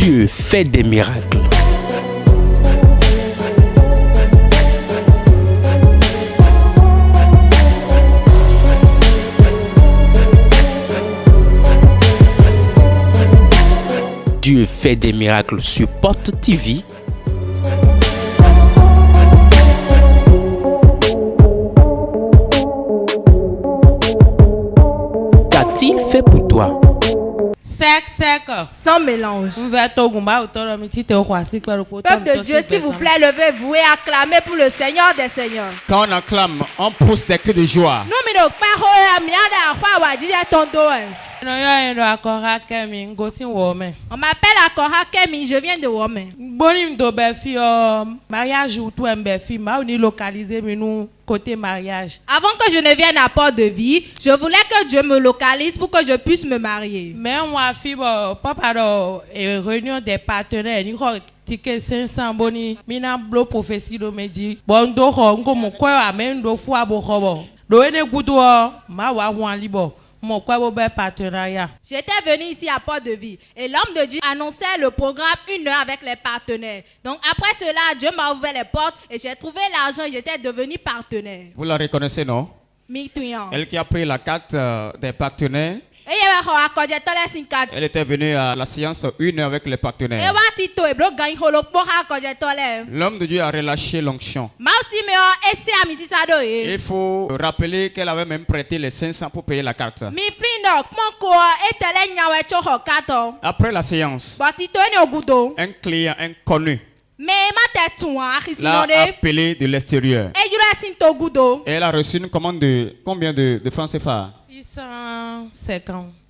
Dieu fait des miracles. Dieu fait des miracles sur Porte TV. Qu'a-t-il fait pour toi? Sec. Sans mélange. Peuple de Dieu, s'il vous plaît, levez-vous et acclamez pour le Seigneur des Seigneurs. Quand on acclame, on pousse des cris de joie. On m'appelle Akora Kemi, je viens de Wome. Côté mariage. Avant que je ne vienne à Port de Vie, je voulais que Dieu me localise pour que je puisse me marier. Mais moi, papa, réunion des partenaires, ticket 500 boni, mina blo prophétie do meji. Bon do ko ngo mo ko amen do fu abo ko. Do ene gudu ma wa wan libo. Mon quoi partenariat. J'étais venu ici à Port de Vie et l'homme de Dieu annonçait le programme 1 heure avec les partenaires. Donc après cela, Dieu m'a ouvert les portes et j'ai trouvé l'argent et j'étais devenu partenaire. Vous la reconnaissez, non? Mituyan. Elle qui a pris la carte des partenaires. Elle était venue à la séance 1 heure avec les partenaires. L'homme de Dieu a relâché l'onction. Il faut rappeler qu'elle avait même prêté les 500 pour payer la carte. Après la séance, un client inconnu l'a appelé de l'extérieur. Et elle a reçu une commande de combien de francs CFA?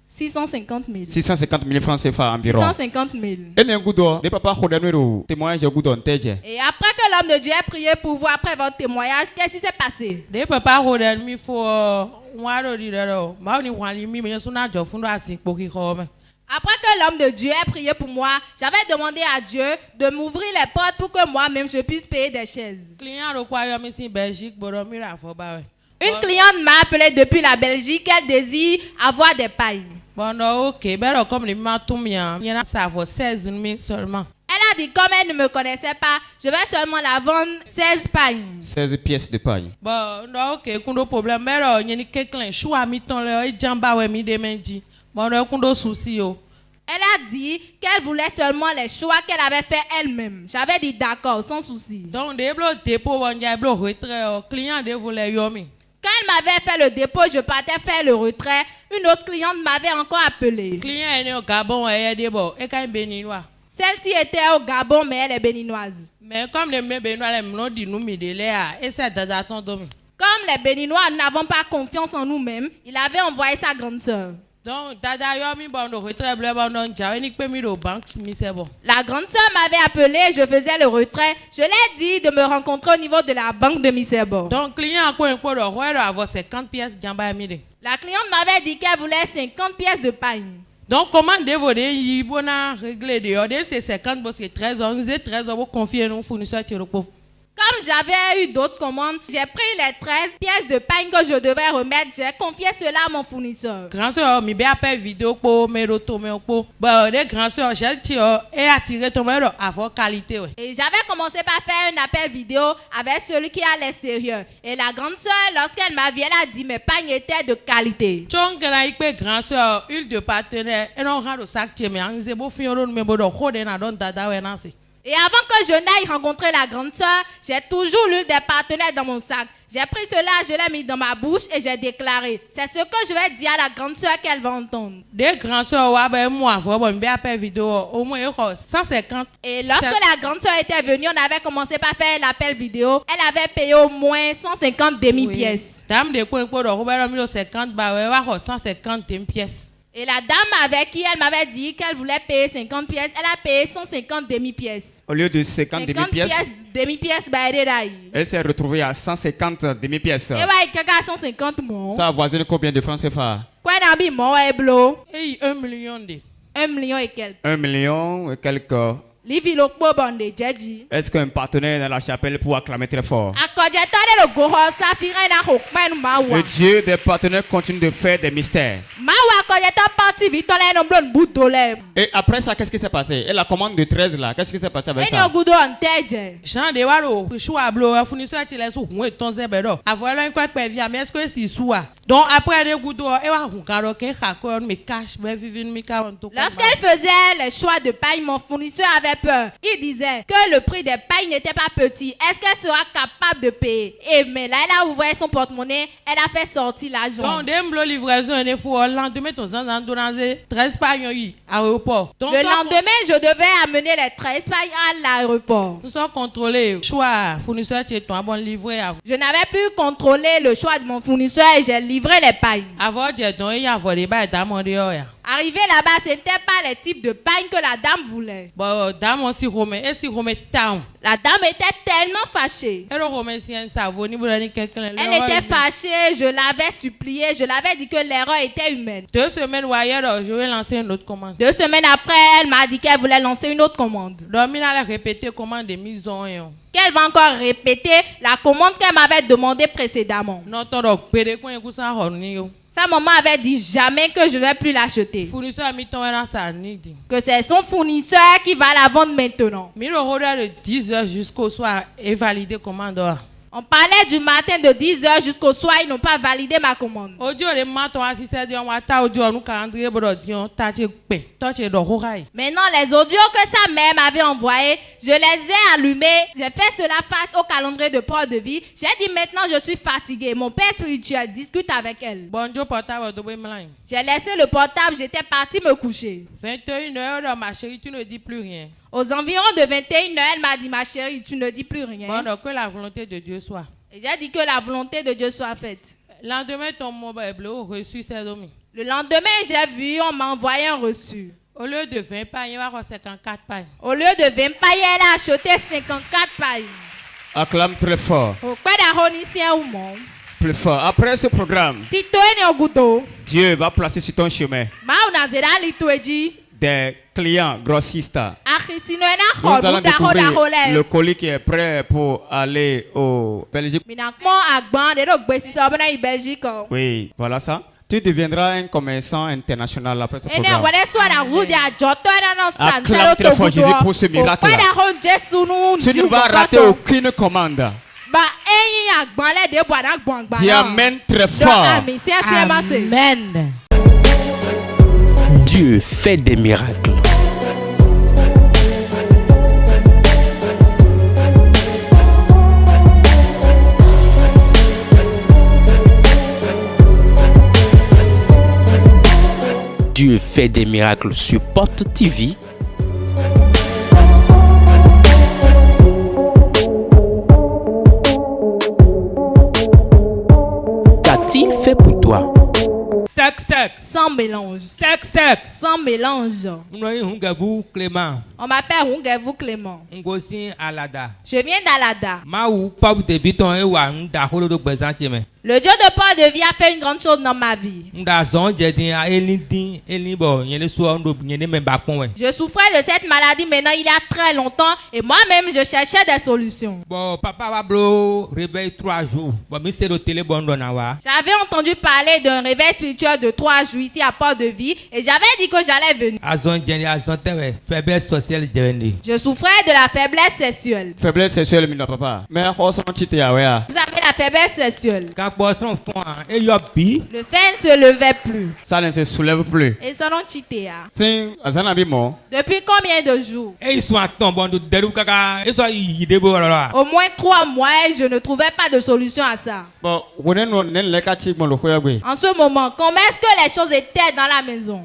650 000. 650 000 francs CFA environ. 650 000. Et après que l'homme de Dieu a prié pour vous après votre témoignage, qu'est-ce qui s'est passé? Après que l'homme de Dieu a prié pour moi, j'avais demandé à Dieu de m'ouvrir les portes pour que moi-même je puisse payer des chaises. Une cliente m'a appelé depuis la Belgique, elle désire avoir des pailles. Bon, ok, comme les matons, il y en a ça vaut 16 000 seulement. Elle a dit, comme elle ne me connaissait pas, je vais seulement la vendre 16 pailles. 16 pièces de paille. Bon, ok, kundo problème, mais il y a quelqu'un choix mi ton le jamba ouais mi demendi. Bon, kundo souci yo. Elle a dit qu'elle voulait seulement les choix qu'elle avait fait elle-même. J'avais dit d'accord, sans souci. Donc, des blocs dépôt, on y a bloc retrait, client de voulait yomi. Quand elle m'avait fait le dépôt, je partais faire le retrait. Une autre cliente m'avait encore appelé. Client est né au Gabon, elle est débord, et quand béninois. Celle-ci était au Gabon, mais elle est béninoise. Mais comme les béninois, les m'ont dit nous midélé, et c'est d'attendre domi. Comme les béninois n'avons pas confiance en nous-mêmes, il avait envoyé sa grande sœur. Donc, dada yomi bon de retrait bleu bon non jawe ni pe mi do banque mi c'est bon. La grande sœur m'avait appelé, je faisais le retrait. Je l'ai dit de me rencontrer au niveau de la banque de Misebo. Donc, client quoi un peu de roi avoir 50 pièces jamba mi. La cliente m'avait dit qu'elle voulait 50 pièces de paille. Donc, comment dévorer y bona régler de ordre c'est 50 parce que 13 ans, 13 ans vous confier nos fournisseurs Tiropo. Comme j'avais eu d'autres commandes, j'ai pris les 13 pièces de pain que je devais remettre. J'ai confié cela à mon fournisseur. Grand soeur, mi bien appel vidéo pour me retourner pour. Bon, les grands soeurs, j'ai dit et attirer ton mère avoir qualité. Et j'avais commencé par faire un appel vidéo avec celui qui est à l'extérieur. Et la grande soeur, lorsqu'elle m'a vu, elle a dit mes pains étaient de qualité. Chong grand soeur, huile de partenaire, et non rend au sac mais en zébo fion me bodo rode na don dada we nansi. Et avant que je n'aille rencontrer la grande sœur, j'ai toujours l'huile des partenaires dans mon sac. J'ai pris cela, je l'ai mis dans ma bouche et j'ai déclaré. C'est ce que je vais dire à la grande sœur qu'elle va entendre. Des grands sœurs, moi, bien appel vidéo, au moins 150. Et lorsque la grande sœur était venue, on avait commencé par faire l'appel vidéo. Elle avait payé au moins 150 demi-pièces. Dame de quoi, 50, 150 demi-pièces. Et la dame avec qui elle m'avait dit qu'elle voulait payer 50 pièces, elle a payé 150 demi-pièces. Au lieu de 50 demi-pièces, elle s'est retrouvée à 150 demi-pièces. Ça avoisine combien de francs CFA? 1 million de. 1 million et quelques. 1 million et quelques. Est-ce qu'un partenaire dans la chapelle peut acclamer très fort? Le Dieu des partenaires continue de faire des mystères. j'étais parti vite, on a un blond bout de lèvres. Et après ça, qu'est-ce qui s'est passé? Et la commande de 13 là, qu'est-ce qui s'est passé avec ça? Un goudou en tête. Jean de Waro, choix bleu, fournisseur qui laisse au moins ton zébédo. Avoir un quoi que via, mais est-ce que c'est soit? Donc après les goudous, et wa hukaro ke hakor me cache, mais vivin mi karonto. Lorsqu'elle faisait le choix de paille, mon fournisseur avait peur. Il disait que le prix des pailles n'était pas petit. Est-ce qu'elle sera capable de payer? Et mais là, elle a ouvert son porte-monnaie, elle a fait sortir l'argent. Donc, dès que livraison est fou, le lendemain, ton sang en donnant 13 pailles à l'aéroport. Le lendemain, je devais amener les 13 pailles à l'aéroport. Nous sommes contrôlés. Choix, fournisseur, tu es ton bon livré. Je n'avais plus contrôlé le choix de mon fournisseur et j'ai livré les pailles. Avant, tu es ton il y a volé, bah, t'as mon dehors. Arrivé là-bas, ce n'était pas les types de pailles que la dame voulait. Bon, dame aussi romain, et si romain town. La dame était tellement fâchée. Elle était fâchée, je l'avais supplié, je l'avais dit que l'erreur était humaine. 2 semaines après, je vais lancer une autre commande. 2 semaines après, elle m'a dit qu'elle voulait lancer une autre commande. Donc, elle a répété commande de mise en œuvre. Qu'elle va encore répéter la commande qu'elle m'avait demandée précédemment. Sa maman avait dit jamais que je ne vais plus l'acheter. Que c'est son fournisseur qui va la vendre maintenant. De 10h jusqu'au soir et valider commande. On parlait du matin de 10h jusqu'au soir, ils n'ont pas validé ma commande. Maintenant, les audios que sa mère m'avait envoyés, je les ai allumés. J'ai fait cela face au calendrier de Port de Vie. J'ai dit maintenant je suis fatiguée. Mon père spirituel discute avec elle. J'ai laissé le portable, j'étais partie me coucher. 21h, ma chérie, tu ne dis plus rien. Aux environs de 21h, elle m'a dit, ma chérie, tu ne dis plus rien. Bon, donc que la volonté de Dieu soit. Et j'ai dit que la volonté de Dieu soit faite. Le lendemain, ton mobile bleu reçu ses domis. Le lendemain, j'ai vu, on m'a envoyé un reçu. Au lieu de 20 pailles, il va avoir 54 pailles. Au lieu de 20 pailles, elle a acheté 54 pailles. Acclame très fort. Plus fort. Après ce programme, Dieu va placer sur ton chemin des clients grossistes. Nous allons découvrir le colis qui est prêt pour aller au Belgique. Oui, voilà ça. Tu deviendras un commerçant international après ce programme. Acclame très fort Jésus pour ce miracle. Tu ne vas rater aucune commande. Dis amen très fort. Amen. Dieu fait des miracles. Dieu fait des miracles sur Porte TV. Qu'a-t-il fait pour toi? Sec. Sans mélange. Sec. Sans mélange. Clément. On m'appelle Hungevu Clément. Je viens d'Alada. Le Dieu de Port de Vie a fait une grande chose dans ma vie. Je souffrais de cette maladie maintenant il y a très longtemps et moi-même je cherchais des solutions. Bon, papa va réveil 3 jours. J'avais entendu parler d'un réveil spirituel de 3 jours ici à Port de Vie et j'avais dit que j'allais venir. Je souffrais de la faiblesse sexuelle. Faiblesse sexuelle, mais non, papa. Mais vous avez la faiblesse sexuelle. Le fer ne se levait plus. Ça ne se soulève plus. Et ça non chité. Depuis combien de jours? Au moins 3 mois et je ne trouvais pas de solution à ça. En ce moment, comment est-ce que les choses étaient dans la maison?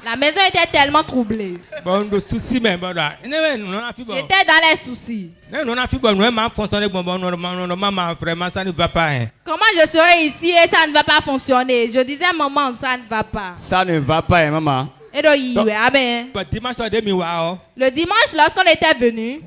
La maison était tellement troublée. J'étais dans les soucis. Comment je serai ici et ça ne va pas fonctionner? Je disais, maman, ça ne va pas. Ça ne va pas, maman. Le dimanche, lorsqu'on était venu,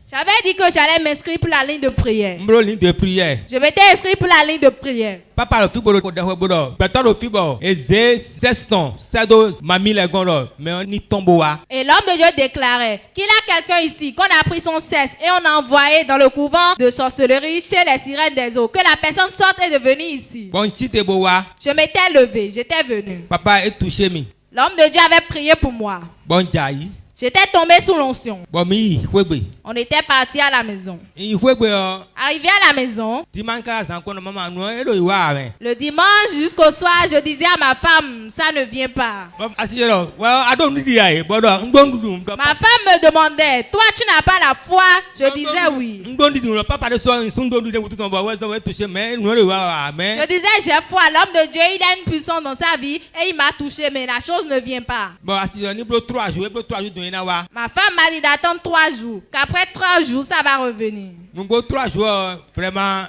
J'avais dit que j'allais m'inscrire pour la ligne de prière. Ligne de prière. Je m'étais inscrit pour la ligne de prière. Papa le fibo peut-être le fibo et 16 ans, c'est de mamie les gondos, mais on y tombe. Et l'homme de Dieu déclarait qu'il a quelqu'un ici qu'on a pris son cesse et on a envoyé dans le couvent de sorcellerie chez les sirènes des eaux, que la personne sorte et de venir ici. Je m'étais levé, j'étais venu. Papa est touché mi. L'homme de Dieu avait prié pour moi. Bon jaï. J'étais tombé sous l'onction. On était parti à la maison. Arrivé à la maison, le dimanche jusqu'au soir, je disais à ma femme, ça ne vient pas. Ma femme me demandait, toi tu n'as pas la foi? Je disais oui. Je disais j'ai foi, l'homme de Dieu il a une puissance dans sa vie et il m'a touché mais la chose ne vient pas. Ma femme m'a dit d'attendre 3 jours, qu'après 3 jours ça va revenir. 3 jours vraiment.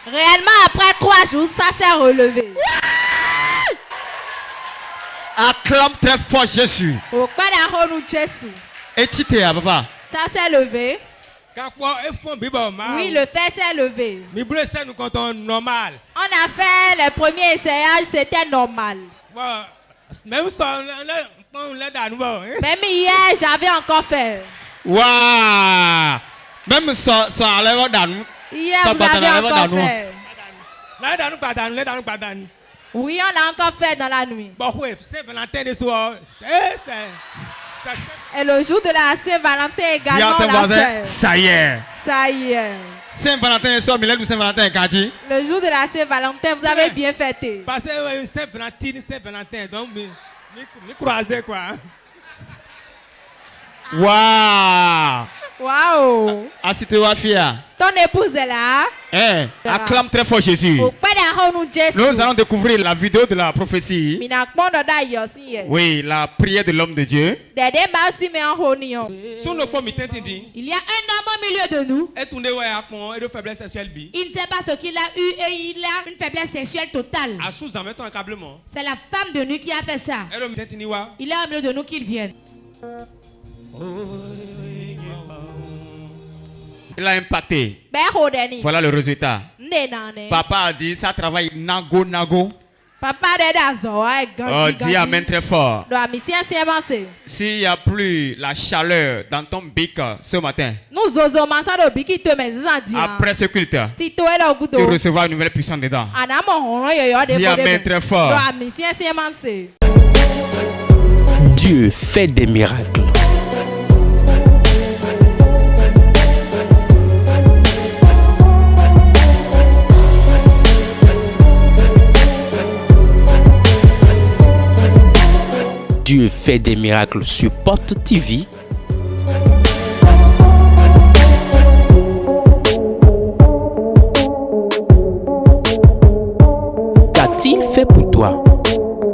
Réellement après 3 jours ça s'est relevé. Acclame très fort Jésus. Et tu t'es papa. Ça s'est levé. Oui, le fait s'est levé. On a fait les premiers essayages, c'était normal. Même hier, j'avais encore fait. Waouh! Même ça enlève dans nous. Hier, vous avez encore fait. Oui, on l'a encore fait dans la nuit. Et le jour de la Saint-Valentin également, on l'a fait. Ça y est. Ça y est. Saint-Valentin, Saint-Valentin, Kati. Le jour de la Saint-Valentin, vous avez bien fêté. Parce que Saint-Valentin, donc, me croiser quoi. Waouh! Waouh! Assieds-toi, fille. Ton épouse est là. Eh, acclame très fort Jésus. Nous allons découvrir la vidéo de la prophétie. Oui, la prière de l'homme de Dieu. Il y a un homme au milieu de nous. Il ne sait pas ce qu'il a eu et il a une faiblesse sexuelle totale. C'est la femme de nuit qui a fait ça. Il est au milieu de nous qu'il vienne. Il a impacté. Voilà le résultat. Papa a dit ça travaille nago. Papa dis amen très fort. S'il n'y a plus la chaleur dans ton bic ce matin, après ce culte, tu recevras une nouvelle puissance dedans. Dis amen très fort. Dieu fait des miracles. Dieu fait des miracles sur Porte TV.